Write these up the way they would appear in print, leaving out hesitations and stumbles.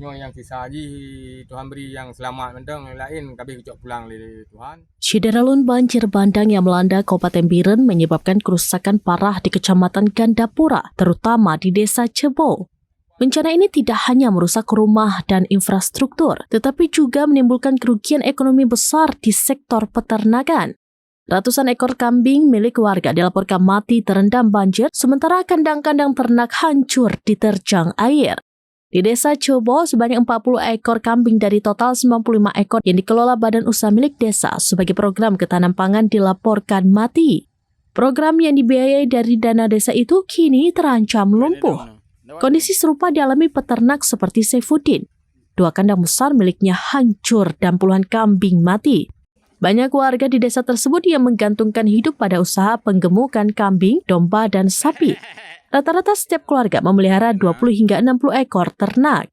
Nyo yang sisa haji Tuhan beri yang selamat mentang, yang lain kami kecok pulang li Tuhan. Cederalun banjir bandang yang melanda Kabupaten Biren menyebabkan kerusakan parah di Kecamatan Gandapura, terutama di Desa Cebo. Bencana ini tidak hanya merusak rumah dan infrastruktur, tetapi juga menimbulkan kerugian ekonomi besar di sektor peternakan. Ratusan ekor kambing milik warga dilaporkan mati terendam banjir, sementara kandang-kandang ternak hancur diterjang air. Di Desa Cobo, sebanyak 40 ekor kambing dari total 95 ekor yang dikelola Badan Usaha Milik Desa sebagai program ketahanan pangan dilaporkan mati. Program yang dibiayai dari dana desa itu kini terancam lumpuh. Kondisi serupa dialami peternak seperti Saifuddin. 2 kandang besar miliknya hancur dan puluhan kambing mati. Banyak warga di desa tersebut yang menggantungkan hidup pada usaha penggemukan kambing, domba, dan sapi. Rata-rata setiap keluarga memelihara 20 hingga 60 ekor ternak.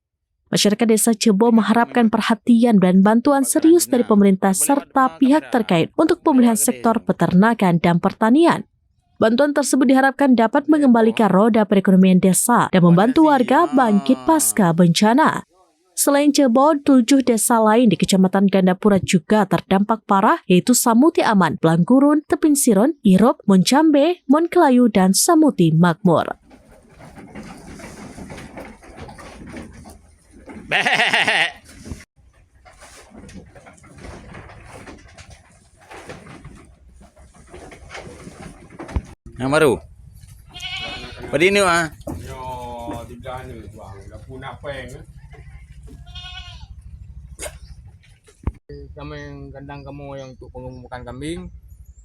Masyarakat Desa Cebo mengharapkan perhatian dan bantuan serius dari pemerintah serta pihak terkait untuk pemulihan sektor peternakan dan pertanian. Bantuan tersebut diharapkan dapat mengembalikan roda perekonomian desa dan membantu warga bangkit pasca bencana. Selain Cebo, 7 desa lain di Kecamatan Gandapura juga terdampak parah, yaitu Samuti Aman, Blangkurun, Tepin Siron, Irop, Moncambe, Monkelayu, dan Samuti Makmur. Yang baru? Pada ini Nyo di belah ni tuang, dah punah peng. Kami yang kandang kamu yang untuk pengemukan kambing,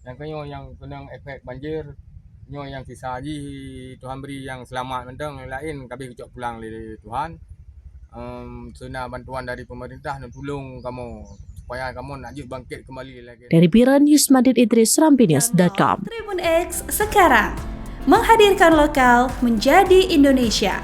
yang kenyo yang kena efek banjir, nyo yang sisa haji Tuhan beri yang selamat mentang, yang lain kami kecok pulang li Tuhan. Sena bantuan dari pemerintah dan tolong kamu supaya kamu nak bangkit kembali lagi. Dari Biren, Yusmadin Idris, Rampinews.com. Tribun X sekarang menghadirkan lokal menjadi Indonesia.